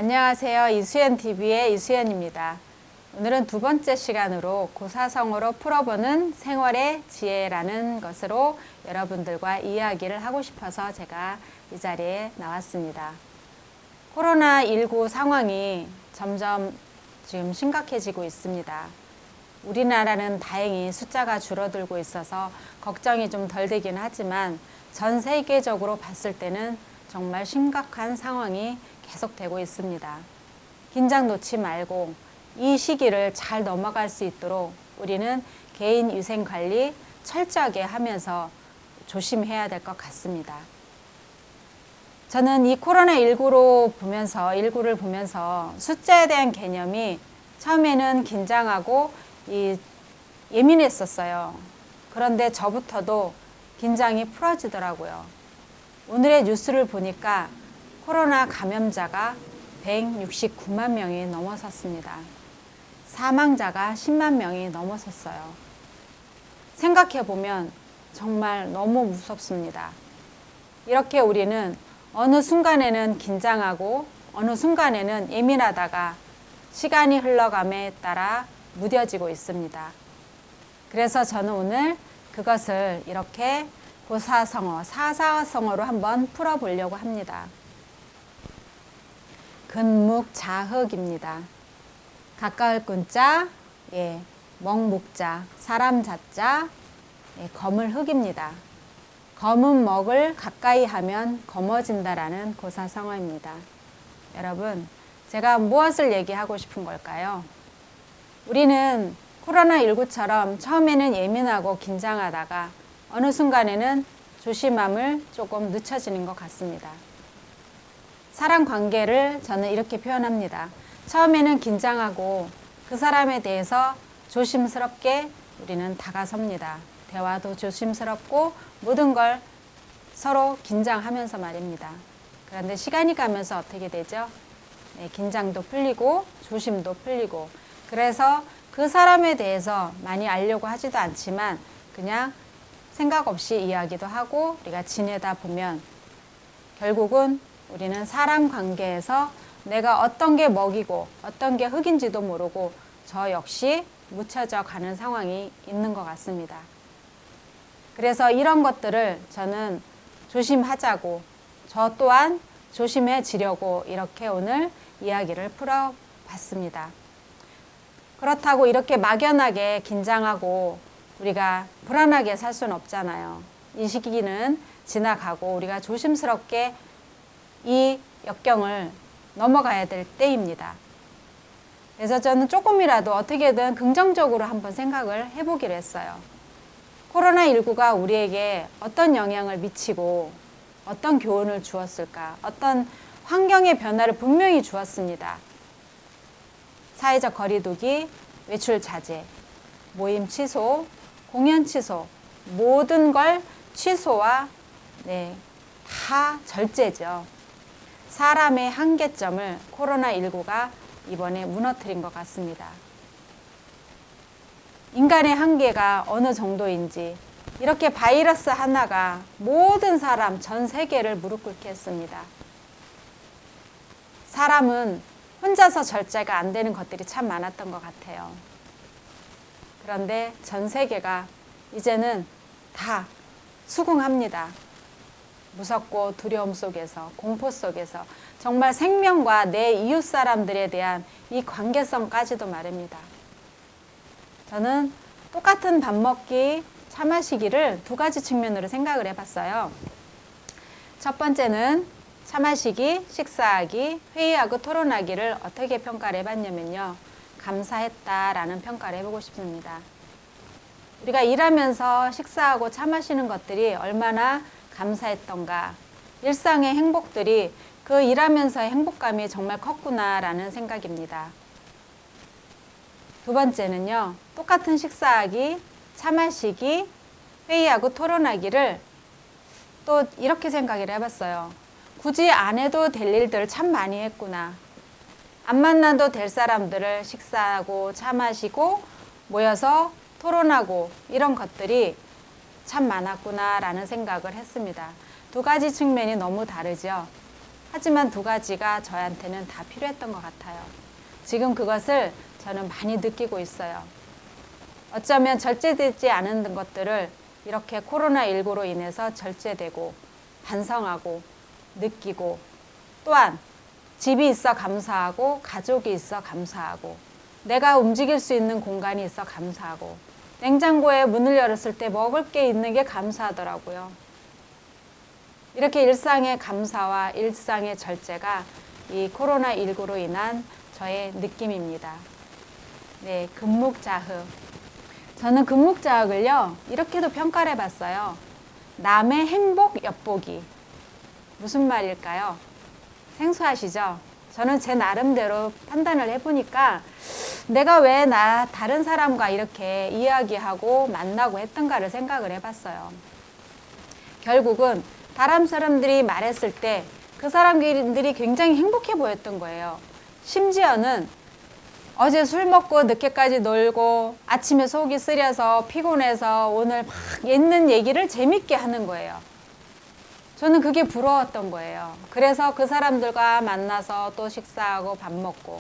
안녕하세요. 이수연TV의 이수연입니다. 오늘은 두 번째 시간으로 고사성어로 풀어보는 생활의 지혜라는 것으로 여러분들과 이야기를 하고 싶어서 제가 이 자리에 나왔습니다. 코로나19 상황이 점점 지금 심각해지고 있습니다. 우리나라는 다행히 숫자가 줄어들고 있어서 걱정이 좀 덜 되긴 하지만 전 세계적으로 봤을 때는 정말 심각한 상황이 계속되고 있습니다. 긴장 놓지 말고 이 시기를 잘 넘어갈 수 있도록 우리는 개인 위생 관리 철저하게 하면서 조심해야 될 것 같습니다. 저는 이 코로나19를 보면서 숫자에 대한 개념이 처음에는 긴장하고 예민했었어요. 그런데 저부터도 긴장이 풀어지더라고요. 오늘의 뉴스를 보니까 코로나 감염자가 169만 명이 넘어섰습니다. 사망자가 10만 명이 넘어섰어요. 생각해보면 정말 너무 무섭습니다. 이렇게 우리는 어느 순간에는 긴장하고 어느 순간에는 예민하다가 시간이 흘러감에 따라 무뎌지고 있습니다. 그래서 저는 오늘 그것을 이렇게 고사성어, 사사성어로 한번 풀어보려고 합니다. 근묵자흑입니다. 가까울 꾼자, 먹묵자, 사람 자자, 검을 흑입니다. 검은 먹을 가까이 하면 검어진다라는 고사성어입니다. 여러분, 제가 무엇을 얘기하고 싶은 걸까요? 우리는 코로나19처럼 처음에는 예민하고 긴장하다가 어느 순간에는 조심함을 조금 늦춰지는 것 같습니다. 사람 관계를 저는 이렇게 표현합니다. 처음에는 긴장하고 그 사람에 대해서 조심스럽게 우리는 다가섭니다. 대화도 조심스럽고 모든 걸 서로 긴장하면서 말입니다. 그런데 시간이 가면서 어떻게 되죠? 긴장도 풀리고 조심도 풀리고 그래서 그 사람에 대해서 많이 알려고 하지도 않지만 그냥 생각 없이 이야기도 하고 우리가 지내다 보면 결국은 우리는 사람 관계에서 내가 어떤 게 먹이고 어떤 게 흙인지도 모르고 저 역시 묻혀져 가는 상황이 있는 것 같습니다. 그래서 이런 것들을 저는 조심하자고 저 또한 조심해지려고 이렇게 오늘 이야기를 풀어봤습니다. 그렇다고 이렇게 막연하게 긴장하고 우리가 불안하게 살 수는 없잖아요. 이 시기는 지나가고 우리가 조심스럽게 이 역경을 넘어가야 될 때입니다. 그래서 저는 조금이라도 어떻게든 긍정적으로 한번 생각을 해보기로 했어요. 코로나19가 우리에게 어떤 영향을 미치고 어떤 교훈을 주었을까? 어떤 환경의 변화를 분명히 주었습니다. 사회적 거리두기, 외출 자제, 모임 취소, 공연 취소, 모든 걸 취소와 다 절제죠. 사람의 한계점을 코로나19가 이번에 무너뜨린 것 같습니다. 인간의 한계가 어느 정도인지 이렇게 바이러스 하나가 모든 사람, 전 세계를 무릎 꿇게 했습니다. 사람은 혼자서 절제가 안 되는 것들이 참 많았던 것 같아요. 그런데 전 세계가 이제는 다 수긍합니다. 무섭고 두려움 속에서, 공포 속에서 정말 생명과 내 이웃 사람들에 대한 이 관계성까지도 말입니다. 저는 똑같은 밥 먹기, 차 마시기를 두 가지 측면으로 생각을 해봤어요. 첫 번째는 차 마시기, 식사하기, 회의하고 토론하기를 어떻게 평가를 해봤냐면요. 감사했다라는 평가를 해보고 싶습니다. 우리가 일하면서 식사하고 차 마시는 것들이 얼마나 감사했던가, 일상의 행복들이 그 일하면서의 행복감이 정말 컸구나라는 생각입니다. 두 번째는요, 똑같은 식사하기, 차 마시기, 회의하고 토론하기를 또 이렇게 생각을 해봤어요. 굳이 안 해도 될 일들을 참 많이 했구나. 안 만나도 될 사람들을 식사하고 차 마시고 모여서 토론하고 이런 것들이 참 많았구나라는 생각을 했습니다. 두 가지 측면이 너무 다르죠. 하지만 두 가지가 저한테는 다 필요했던 것 같아요. 지금 그것을 저는 많이 느끼고 있어요. 어쩌면 절제되지 않은 것들을 이렇게 코로나19로 인해서 절제되고 반성하고 느끼고, 또한 집이 있어 감사하고 가족이 있어 감사하고 내가 움직일 수 있는 공간이 있어 감사하고 냉장고에 문을 열었을 때 먹을 게 있는 게 감사하더라고요. 이렇게 일상의 감사와 일상의 절제가 이 코로나19로 인한 저의 느낌입니다. 네, 금묵자흑. 저는 금묵자흑을요, 이렇게도 평가를 해봤어요. 남의 행복 엿보기. 무슨 말일까요? 생소하시죠? 저는 제 나름대로 판단을 해보니까 내가 왜 다른 사람과 이렇게 이야기하고 만나고 했던가를 생각을 해봤어요. 결국은 다른 사람들이 말했을 때 그 사람들이 굉장히 행복해 보였던 거예요. 심지어는 어제 술 먹고 늦게까지 놀고 아침에 속이 쓰려서 피곤해서 오늘 막 있는 얘기를 재밌게 하는 거예요. 저는 그게 부러웠던 거예요. 그래서 그 사람들과 만나서 또 식사하고 밥 먹고.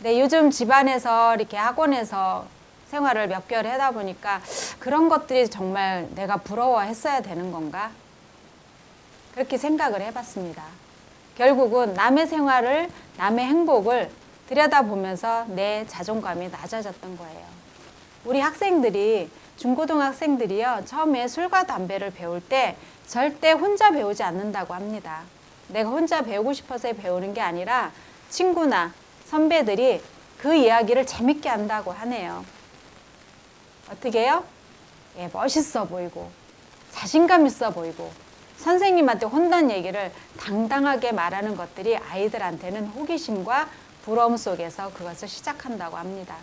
네, 요즘 집안에서 이렇게 학원에서 생활을 몇 개월 하다 보니까 그런 것들이 정말 내가 부러워했어야 되는 건가? 그렇게 생각을 해봤습니다. 결국은 남의 생활을, 남의 행복을 들여다보면서 내 자존감이 낮아졌던 거예요. 우리 학생들이, 중고등학생들이요, 처음에 술과 담배를 배울 때 절대 혼자 배우지 않는다고 합니다. 내가 혼자 배우고 싶어서 배우는 게 아니라 친구나 선배들이 그 이야기를 재밌게 한다고 하네요. 어떻게 해요? 예, 멋있어 보이고 자신감 있어 보이고 선생님한테 혼난 얘기를 당당하게 말하는 것들이 아이들한테는 호기심과 부러움 속에서 그것을 시작한다고 합니다.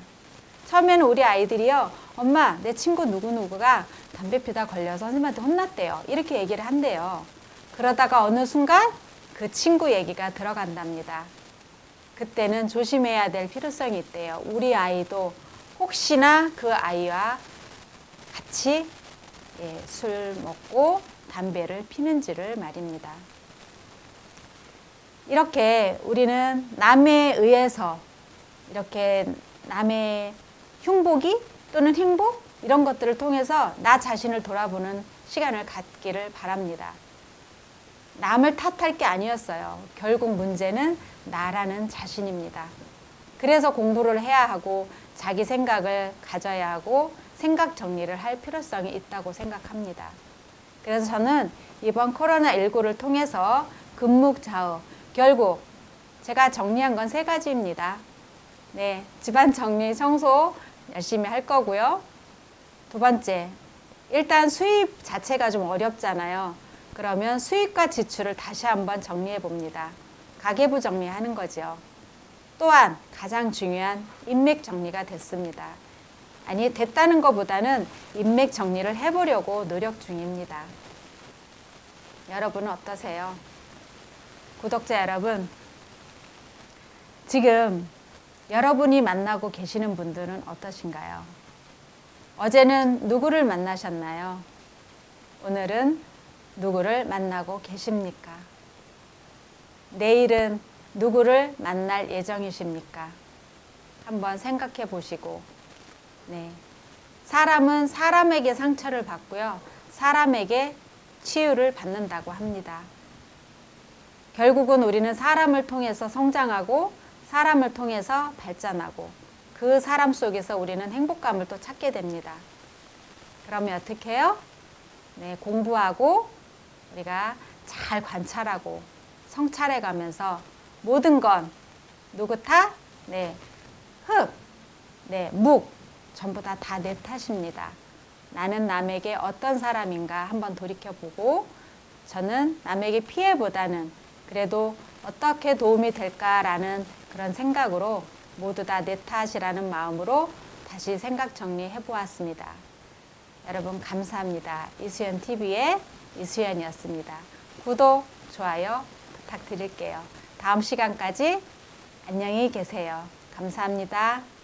처음에는 우리 아이들이요, 엄마, 내 친구 누구누구가 담배 피다 걸려서 선생님한테 혼났대요. 이렇게 얘기를 한대요. 그러다가 어느 순간 그 친구 얘기가 들어간답니다. 그때는 조심해야 될 필요성이 있대요. 우리 아이도 혹시나 그 아이와 같이 술 먹고 담배를 피는지를 말입니다. 이렇게 우리는 남에 의해서 이렇게 남의 흉보기 또는 행복 이런 것들을 통해서 나 자신을 돌아보는 시간을 갖기를 바랍니다. 남을 탓할 게 아니었어요. 결국 문제는 나라는 자신입니다. 그래서 공부를 해야 하고 자기 생각을 가져야 하고 생각 정리를 할 필요성이 있다고 생각합니다. 그래서 저는 이번 코로나19를 통해서 금묵자흑, 결국 제가 정리한 건 3가지입니다. 네, 집안 정리, 청소 열심히 할 거고요. 두 번째, 일단 수입 자체가 좀 어렵잖아요. 그러면 수입과 지출을 다시 한번 정리해 봅니다. 가계부 정리하는 거죠. 또한 가장 중요한 인맥 정리가 됐습니다. 아니, 됐다는 것보다는 인맥 정리를 해보려고 노력 중입니다. 여러분은 어떠세요? 구독자 여러분, 지금 여러분이 만나고 계시는 분들은 어떠신가요? 어제는 누구를 만나셨나요? 오늘은 누구를 만나고 계십니까? 내일은 누구를 만날 예정이십니까? 한번 생각해 보시고, 네. 사람은 사람에게 상처를 받고요. 사람에게 치유를 받는다고 합니다. 결국은 우리는 사람을 통해서 성장하고 사람을 통해서 발전하고 그 사람 속에서 우리는 행복감을 또 찾게 됩니다. 그러면 어떻게 해요? 네, 공부하고 우리가 잘 관찰하고 성찰해 가면서 모든 건 누구 탓? 네, 흙, 네, 묵 전부 다 내 탓입니다. 나는 남에게 어떤 사람인가 한번 돌이켜보고 저는 남에게 피해보다는 그래도 어떻게 도움이 될까라는 그런 생각으로 모두 다 내 탓이라는 마음으로 다시 생각 정리해 보았습니다. 여러분 감사합니다. 이수연TV의 이수연이었습니다. 구독, 좋아요 부탁드릴게요. 다음 시간까지 안녕히 계세요. 감사합니다.